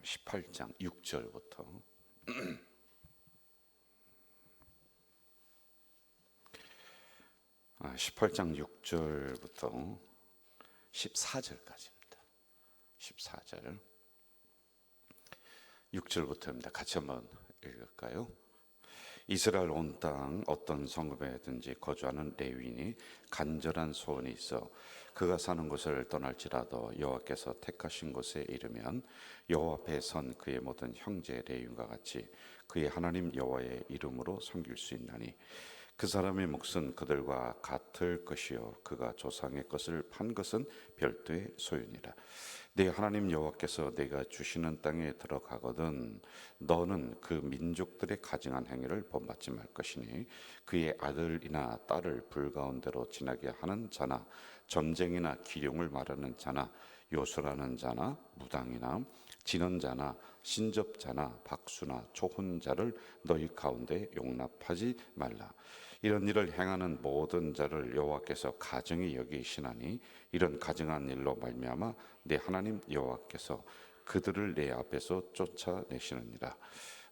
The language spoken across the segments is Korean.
18장 6절부터 18장 6절부터 14절까지입니다. 14절 6절부터입니다. 같이 한번 읽을까요? 이스라엘 온 땅 어떤 성읍에든지 거주하는 레위인이 간절한 소원이 있어 그가 사는 곳을 떠날지라도 여호와께서 택하신 곳에 이르면 여호와 앞에 선 그의 모든 형제 레위인과 같이 그의 하나님 여호와의 이름으로 섬길 수 있나니 그 사람의 몫은 그들과 같을 것이요 그가 조상의 것을 판 것은 별도의 소유니라. 내 하나님 여호와께서 내가 주시는 땅에 들어가거든 너는 그 민족들의 가증한 행위를 본받지 말 것이니 그의 아들이나 딸을 불가운데로 지나게 하는 자나 점쟁이나 기룡을 말하는 자나 요술하는 자나 무당이나 진언자나 신접자나 박수나 초혼자를 너희 가운데 용납하지 말라. 이런 일을 행하는 모든 자를 여호와께서 가증히 여기시나니 이런 가증한 일로 말미암아 내 하나님 여호와께서 그들을 내 앞에서 쫓아내시느니라.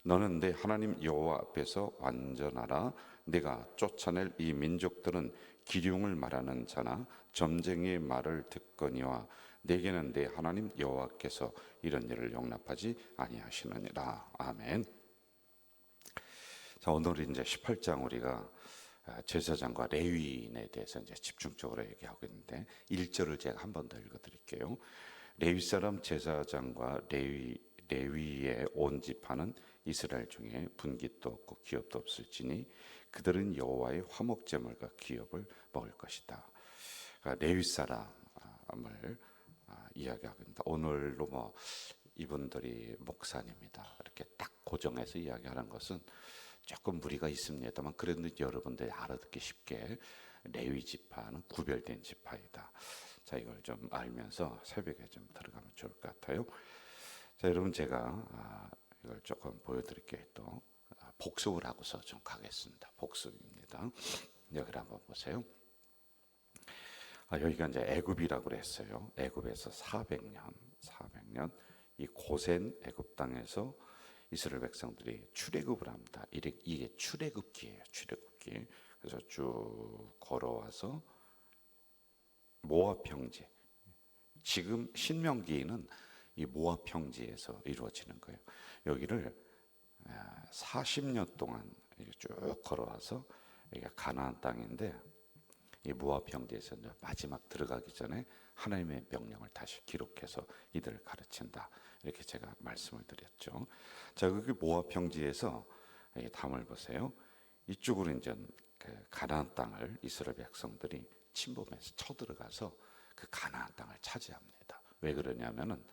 너는 내 하나님 여호와 앞에서 완전하라. 내가 쫓아낼 이 민족들은 기륭을 말하는 자나 점쟁이의 말을 듣거니와 내게는 내 하나님 여호와께서 이런 일을 용납하지 아니하시느니라. 아멘. 자, 오늘 이제 18장 우리가 제사장과 레위인에 대해서 이제 집중적으로 얘기하고 있는데 1절을 제가 한 번 더 읽어드릴게요. 레위 사람 제사장과 레위의 온 지파는 이스라엘 중에 분깃도 없고 기업도 없을지니 그들은 여호와의 화목제물과 기업을 먹을 것이다. 그러니까 레위 사람을 이야기하고 있습니다. 오늘로 뭐 이분들이 목사님이다 이렇게 딱 고정해서 이야기하는 것은 조금 무리가 있습니다만 그래도 여러분들이 알아듣기 쉽게 레위 지파는 구별된 지파이다. 자, 이걸 좀 알면서 새벽에 좀 들어가면 좋을 것 같아요. 자, 여러분 제가 이걸 조금 보여드릴게요. 또 복습을 하고서 좀 가겠습니다. 복습입니다. 여기를 한번 보세요. 여기가 이제 애굽이라고 그랬어요. 애굽에서 400년 이 고센 애굽 땅에서 이스라엘 백성들이 출애굽을 합니다. 이게 출애굽기예요. 출애굽기. 그래서 쭉 걸어와서 모압 평지. 지금 신명기는 이 모압 평지에서 이루어지는 거예요. 여기를 40년 동안 쭉 걸어와서 여기가 가나안 땅인데 이 모압 평지에서 마지막 들어가기 전에 하나님의 명령을 다시 기록해서 이들을 가르친다. 이렇게 제가 말씀을 드렸죠. 자, 여기 모압 평지에서 이 담을 보세요. 이쪽으로 이제 그 가나안 땅을 이스라엘 백성들이 침범해서 쳐들어가서 그 가나안 땅을 차지합니다. 왜 그러냐면은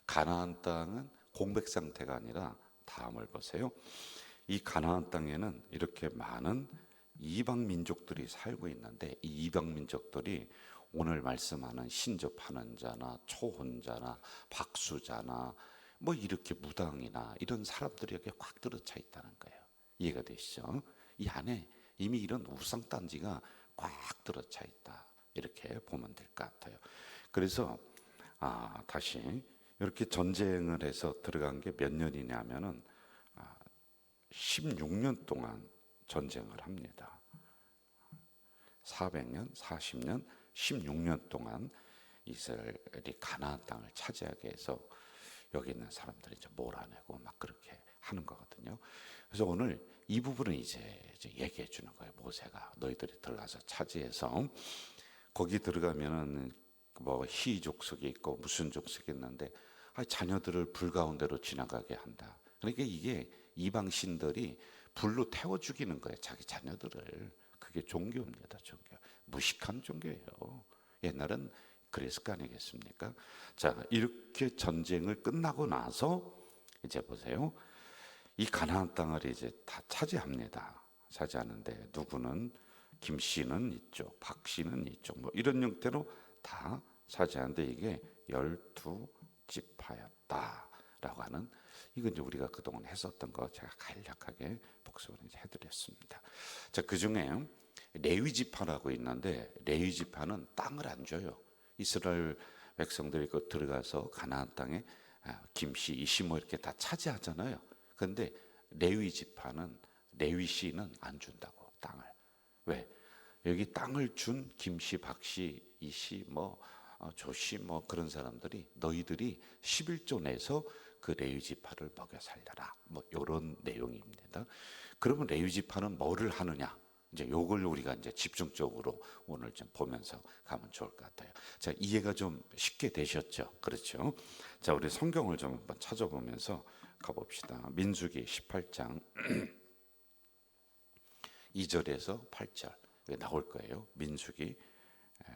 가나안 땅은 공백 상태가 아니라 다음을 보세요. 이 가나안 땅에는 이렇게 많은 이방 민족들이 살고 있는데 이 이방 민족들이 오늘 말씀하는 신접하는 자나 초혼자나 박수자나 뭐 이렇게 무당이나 이런 사람들이 여기 꽉 들어차 있다는 거예요. 이해가 되시죠? 이 안에 이미 이런 우상단지가 꽉 들어차 있다. 이렇게 보면 될 것 같아요. 그래서 다시 이렇게 전쟁을 해서 들어간 게 몇 년이냐면은 16년 동안 전쟁을 합니다. 400년, 40년, 16년 동안 이스라엘이 가나안 땅을 차지하게 해서 여기 있는 사람들이 이제 몰아내고 막 그렇게 하는 거거든요. 그래서 오늘 이 부분을 이제 얘기해 주는 거예요. 모세가 너희들이 들어가서 차지해서 거기 들어가면은 뭐 희 족속이 있고 무슨 족속이 있는데 자녀들을 불 가운데로 지나가게 한다. 그러니까 이게 이방 신들이 불로 태워 죽이는 거예요. 자기 자녀들을. 그게 종교입니다. 종교. 무식한 종교예요. 옛날엔 그랬을 거 아니겠습니까? 자, 이렇게 전쟁을 끝나고 나서 이제 보세요. 이 가나안 땅을 이제 다 차지합니다. 차지하는데 누구는 김 씨는 이쪽, 박 씨는 이쪽, 뭐 이런 형태로 다 차지하는데 이게 12지파였다라고 하는 이건 이제 우리가 그동안 했었던 거 제가 간략하게 복습을 이제 해드렸습니다. 자, 그 중에 레위 지파라고 있는데 레위 지파는 땅을 안 줘요. 이스라엘 백성들이 들어가서 가나안 땅에 김씨, 이씨 뭐 이렇게 다 차지하잖아요. 그런데 레위 지파는 레위 씨는 안 준다고 땅을. 왜? 여기 땅을 준 김씨, 박씨, 이씨, 뭐 조씨 뭐 그런 사람들이 너희들이 11조 내서 그 레위 지파를 먹여 살려라. 뭐 이런 내용입니다. 그러면 레위 지파는 뭐를 하느냐? 이제 요걸 우리가 이제 집중적으로 오늘 좀 보면서 가면 좋을 것 같아요. 자, 이해가 좀 쉽게 되셨죠? 그렇죠? 자, 우리 성경을 좀 한번 찾아보면서 가봅시다. 민수기 18장 2절에서 8절 나올 거예요. 민수기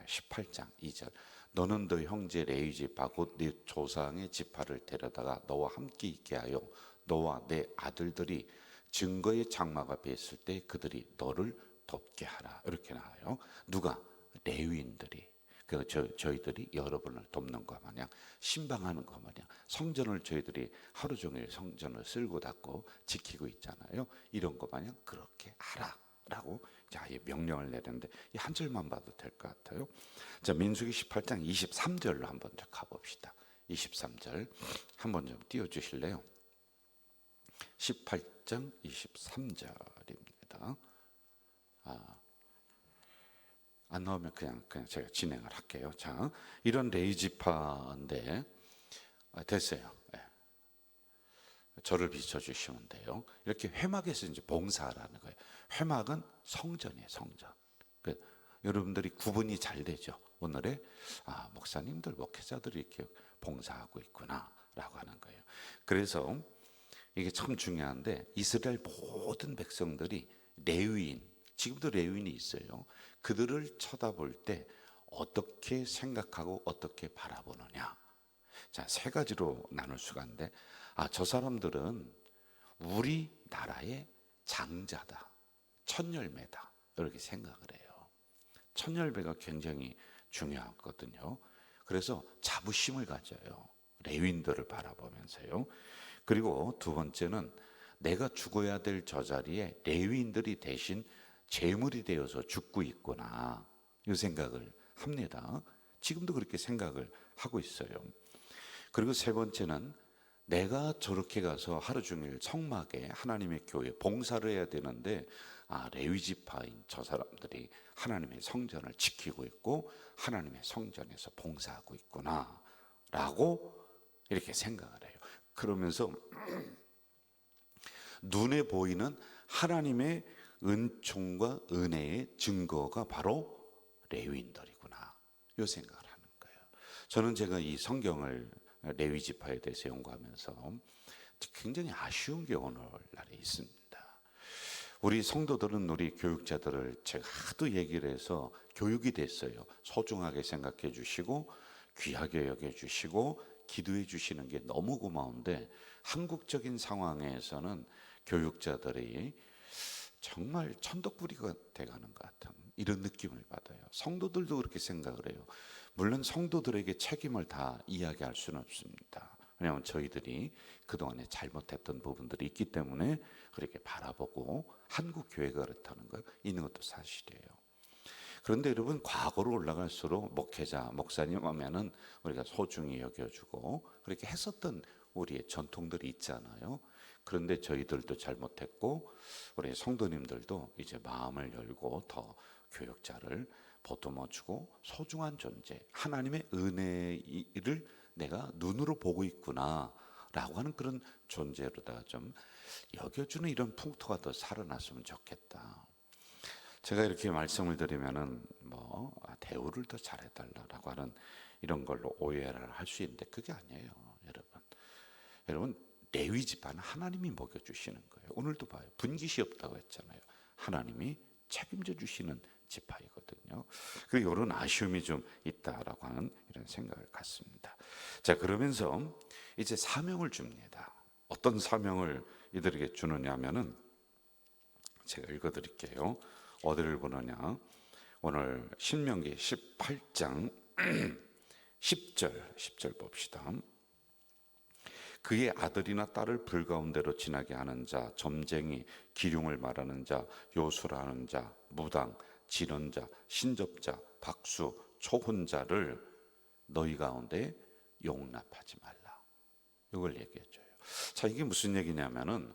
18장 2절. 너는 너 형제 레위 지파 곧 네 조상의 지파를 데려다가 너와 함께 있게 하여 너와 내 아들들이 증거의 장막 앞에 있을 때 그들이 너를 돕게 하라. 이렇게 나와요. 누가? 레위인들이. 저희들이 여러분을 돕는 것 마냥, 신방하는 것 마냥, 성전을 저희들이 하루 종일 성전을 쓸고 닦고 지키고 있잖아요. 이런 것 마냥 그렇게 하라 라고 아예 명령을 내렸는데 이 한 절만 봐도 될 것 같아요. 자, 민수기 18장 23절로 한번 가봅시다. 23절 한번 좀 띄워주실래요? 18장 23절입니다. 안 나오면 그냥 제가 진행을 할게요. 자, 이런 레위 지파인데 됐어요. 네. 저를 비춰주시면 돼요. 이렇게 회막에서 이제 봉사하라는 거예요. 회막은 성전이에요, 성전. 여러분들이 구분이 잘 되죠. 오늘의 목사님들, 목회자들이 이렇게 봉사하고 있구나라고 하는 거예요. 그래서 이게 참 중요한데 이스라엘 모든 백성들이 레위인, 지금도 레위인이 있어요. 그들을 쳐다볼 때 어떻게 생각하고 어떻게 바라보느냐. 자, 세 가지로 나눌 수가 있는데 저 사람들은 우리 나라의 장자다, 첫열매다 이렇게 생각을 해요. 첫열매가 굉장히 중요하거든요. 그래서 자부심을 가져요. 레위인들을 바라보면서요. 그리고 두 번째는 내가 죽어야 될 저 자리에 레위인들이 대신 제물이 되어서 죽고 있구나 이 생각을 합니다. 지금도 그렇게 생각을 하고 있어요. 그리고 세 번째는 내가 저렇게 가서 하루 종일 성막에 하나님의 교회 봉사를 해야 되는데 레위 지파인 저 사람들이 하나님의 성전을 지키고 있고 하나님의 성전에서 봉사하고 있구나 라고 이렇게 생각을 해요. 그러면서 눈에 보이는 하나님의 은총과 은혜의 증거가 바로 레위인들이구나 이 생각을 하는 거예요. 저는 제가 이 성경을 레위 지파에 대해서 연구하면서 굉장히 아쉬운 게 오늘날에 있습니다. 우리 성도들은 우리 교육자들을 제가 하도 얘기를 해서 교육이 됐어요. 소중하게 생각해 주시고 귀하게 여겨 주시고 기도해 주시는 게 너무 고마운데 한국적인 상황에서는 교육자들이 정말 천덕꾸리가 돼가는 것 같은 이런 느낌을 받아요. 성도들도 그렇게 생각을 해요. 물론 성도들에게 책임을 다 이야기할 수는 없습니다. 왜냐하면 저희들이 그동안에 잘못했던 부분들이 있기 때문에 그렇게 바라보고 한국 교회가 그렇다는 거 있는 것도 사실이에요. 그런데 여러분 과거로 올라갈수록 목회자, 목사님 하면은 우리가 소중히 여겨주고 그렇게 했었던 우리의 전통들이 있잖아요. 그런데 저희들도 잘못했고 우리 성도님들도 이제 마음을 열고 더 교육자를 보듬어주고 소중한 존재, 하나님의 은혜를 내가 눈으로 보고 있구나 라고 하는 그런 존재로다 좀 여겨주는 이런 풍토가 더 살아났으면 좋겠다. 제가 이렇게 말씀을 드리면은 대우를 더 잘해달라고 하는 이런 걸로 오해를 할 수 있는데 그게 아니에요, 여러분 레위 지파는 하나님이 먹여주시는 거예요. 오늘도 봐요. 분깃이 없다고 했잖아요. 하나님이 책임져 주시는 지파이거든요. 그리고 이런 아쉬움이 좀 있다라고 하는 이런 생각을 갖습니다. 자, 그러면서 이제 사명을 줍니다. 어떤 사명을 이들에게 주느냐 하면은 제가 읽어드릴게요. 어디를 보느냐? 오늘 신명기 18장 10절 봅시다. 그의 아들이나 딸을 불 가운데로 지나게 하는 자, 점쟁이, 기륭을 말하는 자, 요술하는 자, 무당, 진언자, 신접자, 박수, 초혼자를 너희 가운데 용납하지 말라. 이걸 얘기해줘요. 자, 이게 무슨 얘기냐면은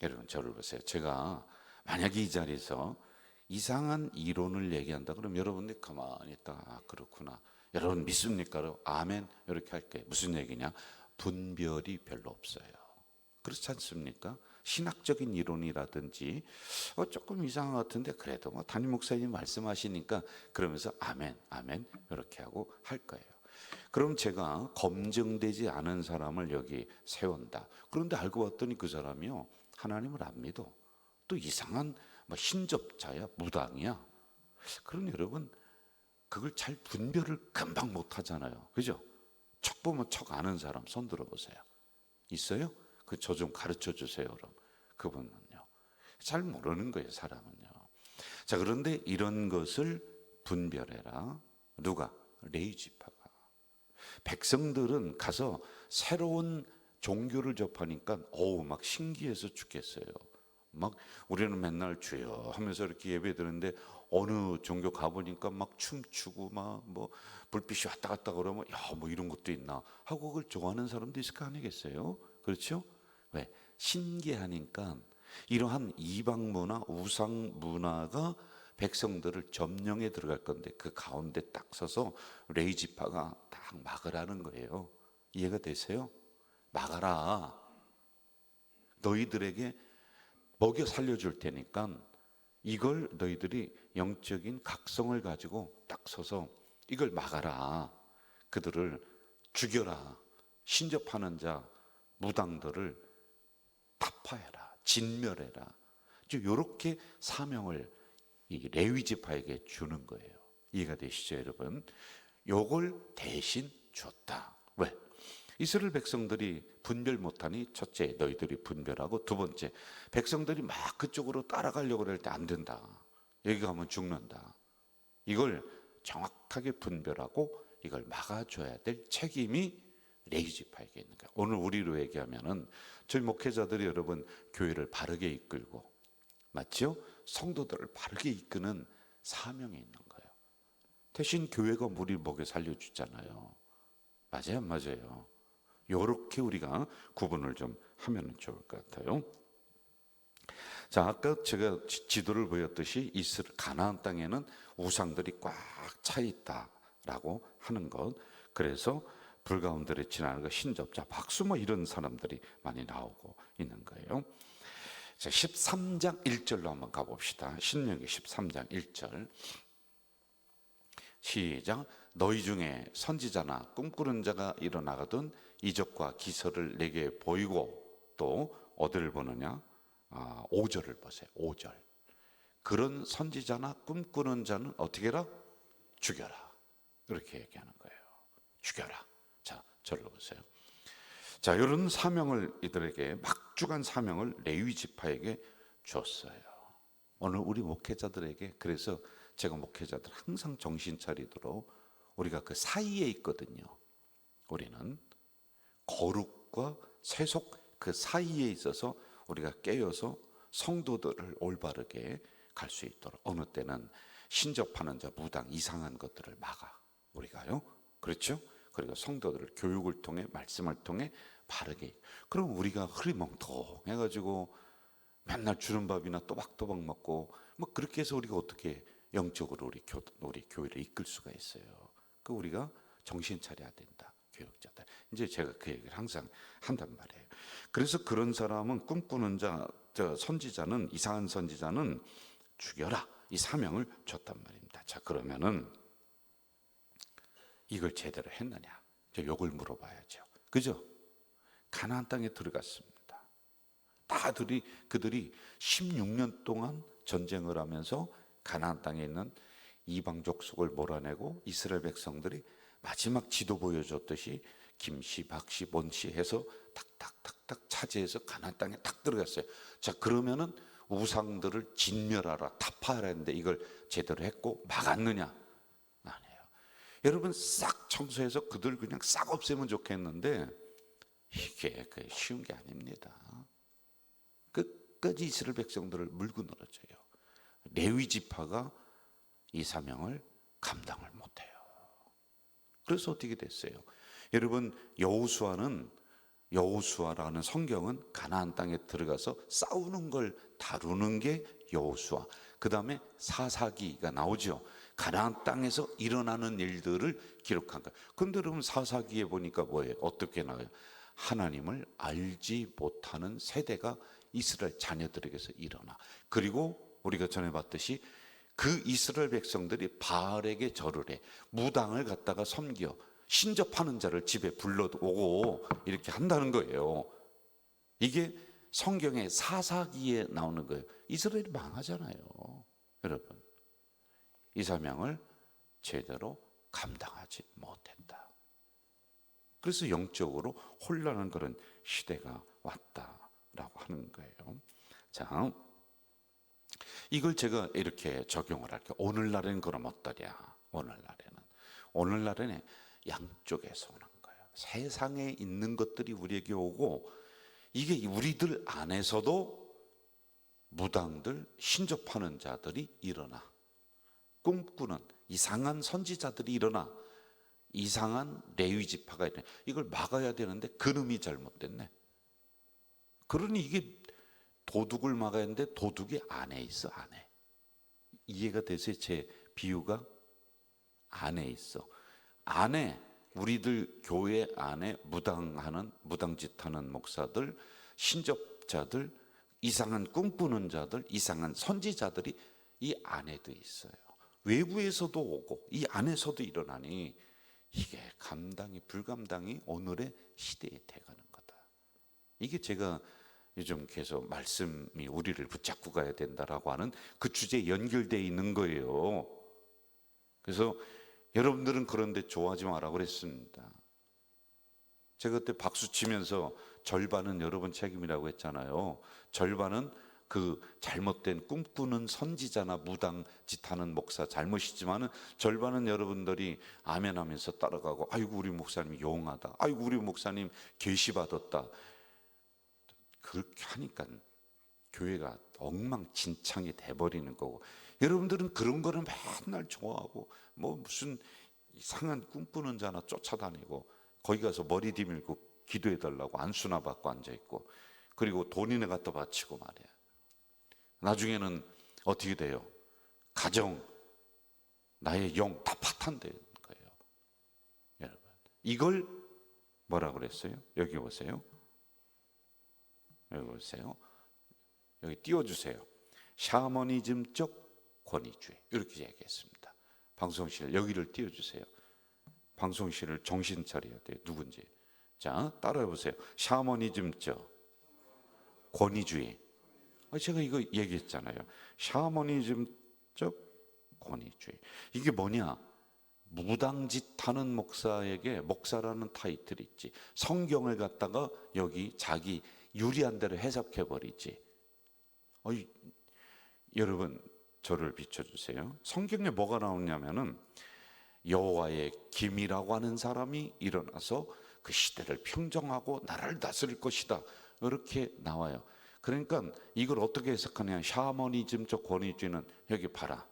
여러분 저를 보세요. 제가 만약에 이 자리에서 이상한 이론을 얘기한다 그러면 여러분들이 가만히 있다가 아, 그렇구나. 여러분 믿습니까? 아멘. 이렇게 할게요. 무슨 얘기냐? 분별이 별로 없어요. 그렇지 않습니까? 신학적인 이론이라든지 조금 이상한 것 같은데 그래도 뭐 담임 목사님 말씀하시니까 그러면서 아멘, 아멘 이렇게 하고 할 거예요. 그럼 제가 검증되지 않은 사람을 여기 세운다. 그런데 알고 봤더니 그 사람이요 하나님을 안 믿어. 또 이상한 뭐 신접자야, 무당이야. 그럼 여러분 그걸 잘 분별을 금방 못 하잖아요. 그죠? 척 보면 척 아는 사람 손 들어보세요. 있어요? 그 저 좀 가르쳐 주세요. 그럼 그분은요 잘 모르는 거예요. 사람은요. 자, 그런데 이런 것을 분별해라. 누가? 레위 지파가. 백성들은 가서 새로운 종교를 접하니까 어우 막 신기해서 죽겠어요. 막 우리는 맨날 주여 하면서 이렇게 예배 드는데 어느 종교 가보니까 막 춤추고 막 뭐 불빛이 왔다 갔다 그러면 야 뭐 이런 것도 있나 하고 그걸 좋아하는 사람도 있을 거 아니겠어요? 그렇죠? 왜? 신기하니까 이러한 이방 문화, 우상 문화가 백성들을 점령해 들어갈 건데 그 가운데 딱 서서 레위 지파가 딱 막으라는 거예요. 이해가 되세요? 막아라. 너희들에게 먹여 살려줄 테니까 이걸 너희들이 영적인 각성을 가지고 딱 서서 이걸 막아라. 그들을 죽여라. 신접하는 자, 무당들을 타파해라. 진멸해라. 이렇게 사명을 이 레위 지파에게 주는 거예요. 이해가 되시죠, 여러분? 요걸 대신 줬다. 왜? 이스라엘 백성들이 분별 못하니 첫째 너희들이 분별하고 두 번째 백성들이 막 그쪽으로 따라가려고 할 때 안 된다. 여기 가면 죽는다. 이걸 정확하게 분별하고 이걸 막아줘야 될 책임이 레위 지파에게 있는 거예요. 오늘 우리로 얘기하면은 저희 목회자들이 여러분 교회를 바르게 이끌고 맞죠? 성도들을 바르게 이끄는 사명이 있는 거예요. 대신 교회가 우리 먹여 살려주잖아요. 맞아요, 안 맞아요? 이렇게 우리가 구분을 좀 하면 좋을 것 같아요. 자, 아까 제가 지도를 보였듯이 이스라엘 가나안 땅에는 우상들이 꽉 차 있다라고 하는 것. 그래서 불가운데를 지나는 거 신접자, 박수 뭐 이런 사람들이 많이 나오고 있는 거예요. 자, 13장 1절로 한번 가봅시다. 신명기 13장 1절. 시작. 너희 중에 선지자나 꿈꾸는 자가 일어나거든 이적과 기설을 내게 보이고 또 어디를 보느냐? 5절을 보세요. 5절. 그런 선지자나 꿈꾸는 자는 어떻게 해라? 죽여라. 이렇게 얘기하는 거예요. 죽여라. 자, 저를 보세요. 자, 이런 사명을 이들에게 막중한 사명을 레위 지파에게 줬어요. 오늘 우리 목회자들에게 그래서 제가 목회자들 항상 정신 차리도록 우리가 그 사이에 있거든요. 우리는 거룩과 세속 그 사이에 있어서 우리가 깨어서 성도들을 올바르게 갈 수 있도록 어느 때는 신접하는 자 무당 이상한 것들을 막아 우리가요. 그렇죠? 그리고 성도들을 교육을 통해 말씀을 통해 바르게. 그럼 우리가 흐리멍텅해가지고 맨날 주는 밥이나 또박또박 먹고 뭐 그렇게 해서 우리가 어떻게 영적으로 우리 교회를 이끌 수가 있어요. 그 우리가 정신 차려야 된다. 교육자들. 이제 제가 그 얘기를 항상 한단 말이에요. 그래서 그런 사람은 꿈꾸는 자, 선지자는 이상한 선지자는 죽여라. 이 사명을 줬단 말입니다. 자, 그러면은 이걸 제대로 했느냐? 요걸 물어봐야죠. 그죠? 가나안 땅에 들어갔습니다. 그들이 16년 동안 전쟁을 하면서 가나안 땅에 있는 이방 족속을 몰아내고 이스라엘 백성들이 마지막 지도 보여줬듯이 김씨, 박씨, 뭔씨 해서 탁탁탁탁 차지해서 가나안 땅에 탁 들어갔어요. 자, 그러면은 우상들을 진멸하라, 타파하라 했는데 이걸 제대로 했고 막았느냐? 아니에요. 여러분 싹 청소해서 그들 그냥 싹 없애면 좋겠는데 이게 쉬운 게 아닙니다. 끝까지 이스라엘 백성들을 물고 늘어져요. 레위 지파가 이 사명을 감당을 못해요. 그래서 어떻게 됐어요? 여러분 여호수아는 여호수아라는 성경은 가나안 땅에 들어가서 싸우는 걸 다루는 게 여호수아. 그 다음에 사사기가 나오죠. 가나안 땅에서 일어나는 일들을 기록한 거예요. 그런데 여러분 사사기에 보니까 뭐예요? 어떻게 나와요? 하나님을 알지 못하는 세대가 이스라엘 자녀들에게서 일어나. 그리고 우리가 전에 봤듯이 그 이스라엘 백성들이 바알에게 절을 해. 무당을 갖다가 섬겨 신접하는 자를 집에 불러오고 이렇게 한다는 거예요. 이게 성경의 사사기에 나오는 거예요. 이스라엘이 망하잖아요. 여러분, 이 사명을 제대로 감당하지 못했다. 그래서 영적으로 혼란한 그런 시대가 왔다라고 하는 거예요. 자, 이걸 제가 이렇게 적용을 할게요. 오늘날에는 그럼 어떠냐? 오늘날에는 양쪽에서 오는 거예요. 세상에 있는 것들이 우리에게 오고, 이게 우리들 안에서도 무당들, 신접하는 자들이 일어나. 꿈꾸는 이상한 선지자들이 일어나. 이상한 레위 지파가 일어나. 이걸 막아야 되는데 그놈이 잘못됐네. 그러니 이게 도둑을 막아야 하는데 도둑이 안에 있어. 안에. 이해가 되세요? 제 비유가 안에 있어. 안에 우리들 교회 안에 무당짓하는 목사들, 신접자들, 이상한 꿈꾸는 자들, 이상한 선지자들이 이 안에도 있어요. 외부에서도 오고 이 안에서도 일어나니 이게 불감당이 오늘의 시대에 돼가는 거다. 이게 제가 요즘 계속 말씀이 우리를 붙잡고 가야 된다라고 하는 그 주제에 연결되어 있는 거예요. 그래서 여러분들은 그런데 좋아하지 마라 그랬습니다. 제가 그때 박수 치면서 절반은 여러분 책임이라고 했잖아요. 절반은 그 잘못된 꿈꾸는 선지자나 무당 짓하는 목사 잘못이지만은 절반은 여러분들이 아멘하면서 따라가고, 아이고 우리 목사님 용하다, 아이고 우리 목사님 계시 받았다. 그렇게 하니까 교회가 엉망진창이 돼버리는 거고, 여러분들은 그런 거를 맨날 좋아하고 뭐 무슨 이상한 꿈꾸는 자나 쫓아다니고 거기 가서 머리 뒤밀고 기도해달라고 안수나 받고 앉아있고, 그리고 돈이나 갖다 바치고 말이야. 나중에는 어떻게 돼요? 가정, 나의 영 다 파탄되는 거예요. 여러분, 이걸 뭐라 그랬어요? 여기 보세요. 여기 보세요. 여기 띄워주세요. 샤머니즘적 권위주의, 이렇게 얘기했습니다. 방송실 여기를 띄워주세요. 방송실을 정신 차려야 돼요. 누군지. 자, 따라해 보세요. 샤머니즘적 권위주의. 제가 이거 얘기했잖아요. 샤머니즘적 권위주의. 이게 뭐냐? 무당짓하는 목사에게 목사라는 타이틀이 있지. 성경을 갖다가 여기 자기 유리한 대로 해석해 버리지. 여러분 저를 비춰주세요. 성경에 뭐가 나오냐면은 여호와의 김이라고 하는 사람이 일어나서 그 시대를 평정하고 나라를 다스릴 것이다, 이렇게 나와요. 그러니까 이걸 어떻게 해석하냐? 샤머니즘적 권위주의는 여기 봐라,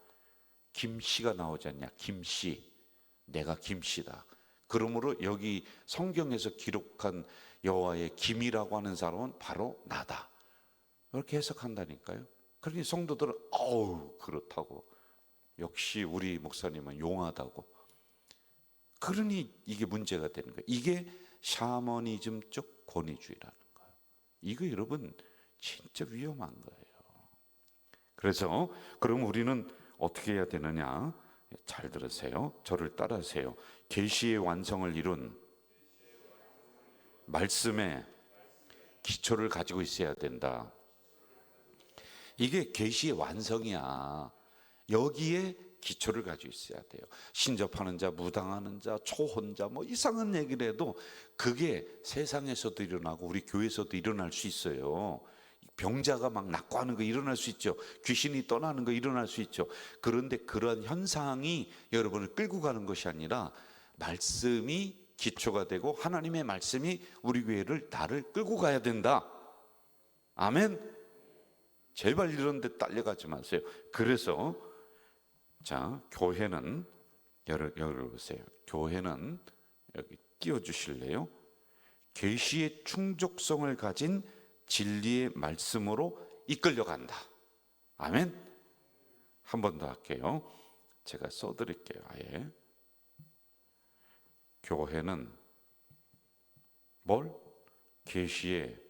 김씨가 나오지 않냐? 김씨, 내가 김씨다. 그러므로 여기 성경에서 기록한 여호와의 김이라고 하는 사람은 바로 나다, 이렇게 해석한다니까요. 그러니 성도들은 그렇다고, 역시 우리 목사님은 용하다고. 그러니 이게 문제가 되는 거예요. 이게 샤머니즘적 권위주의라는 거예요. 이거 여러분 진짜 위험한 거예요. 그래서 그럼 우리는 어떻게 해야 되느냐? 잘 들으세요. 저를 따라하세요. 계시의 완성을 이룬 말씀의 기초를 가지고 있어야 된다. 이게 계시의 완성이야. 여기에 기초를 가지고 있어야 돼요. 신접하는 자, 무당하는 자, 초혼자, 뭐 이상한 얘기를 해도 그게 세상에서도 일어나고 우리 교회에서도 일어날 수 있어요. 병자가 막 낫고하는 거 일어날 수 있죠. 귀신이 떠나는 거 일어날 수 있죠. 그런데 그런 현상이 여러분을 끌고 가는 것이 아니라 말씀이 기초가 되고 하나님의 말씀이 우리 교회를 나를 끌고 가야 된다. 아멘. 제발 이런 데 딸려가지 마세요. 그래서 자, 교회는 여러분 보세요. 교회는 여기 띄워주실래요? 계시의 충족성을 가진 진리의 말씀으로 이끌려간다. 아멘. 한 번 더 할게요. 제가 써드릴게요. 아예. 교회는 뭘? 계시의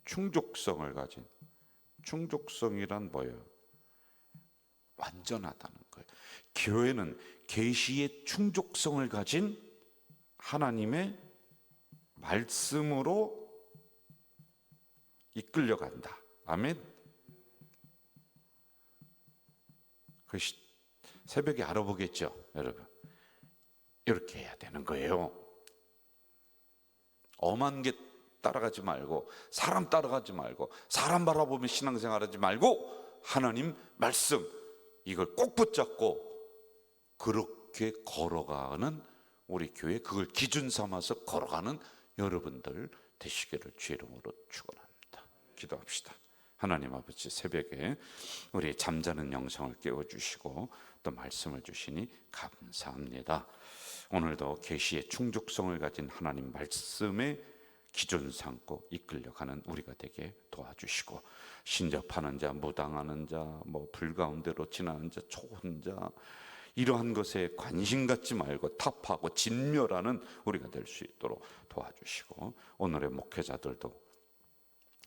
충족성을 가진, 충족성이란 뭐예요? 완전하다는 거예요. 교회는 계시의 충족성을 가진 하나님의 말씀으로 이끌려간다. 아멘. 그 새벽에 알아보겠죠, 여러분. 이렇게 해야 되는 거예요. 엄한 게 따라가지 말고, 사람 따라가지 말고, 사람 바라보며 신앙생활하지 말고, 하나님 말씀 이걸 꼭 붙잡고 그렇게 걸어가는 우리 교회, 그걸 기준 삼아서 걸어가는 여러분들 되시기를 주의 이름으로 축원합니다. 기도합시다. 하나님 아버지, 새벽에 우리 잠자는 영성을 깨워주시고 또 말씀을 주시니 감사합니다. 오늘도 계시의 충족성을 가진 하나님 말씀에 기준 삼고 이끌려가는 우리가 되게 도와주시고, 신접하는 자, 무당하는 자, 뭐 불가운데로 지나는 자, 초혼자, 이러한 것에 관심 갖지 말고 타파하고 진멸하는 우리가 될 수 있도록 도와주시고, 오늘의 목회자들도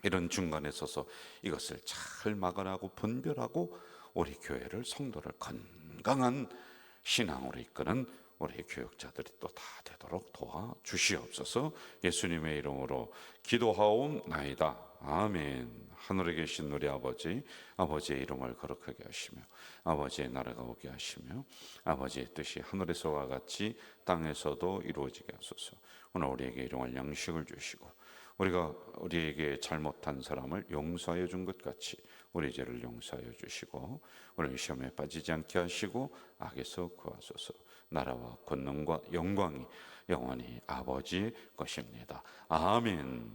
이런 중간에 서서 이것을 잘 막아내고 분별하고 우리 교회를, 성도를 건강한 신앙으로 이끄는 우리 교역자들이 또 다 되도록 도와주시옵소서. 예수님의 이름으로 기도하옵나이다. 아멘. 하늘에 계신 우리 아버지, 아버지의 이름을 거룩하게 하시며 아버지의 나라가 오게 하시며 아버지의 뜻이 하늘에서와 같이 땅에서도 이루어지게 하소서. 오늘 우리에게 일용할 양식을 주시고 우리가 우리에게 잘못한 사람을 용서하여 준 것 같이 우리 죄를 용서하여 주시고 우리 시험에 빠지지 않게 하시고 악에서 구하소서. 나라와 권능과 영광이 영원히 아버지의 것입니다. 아멘.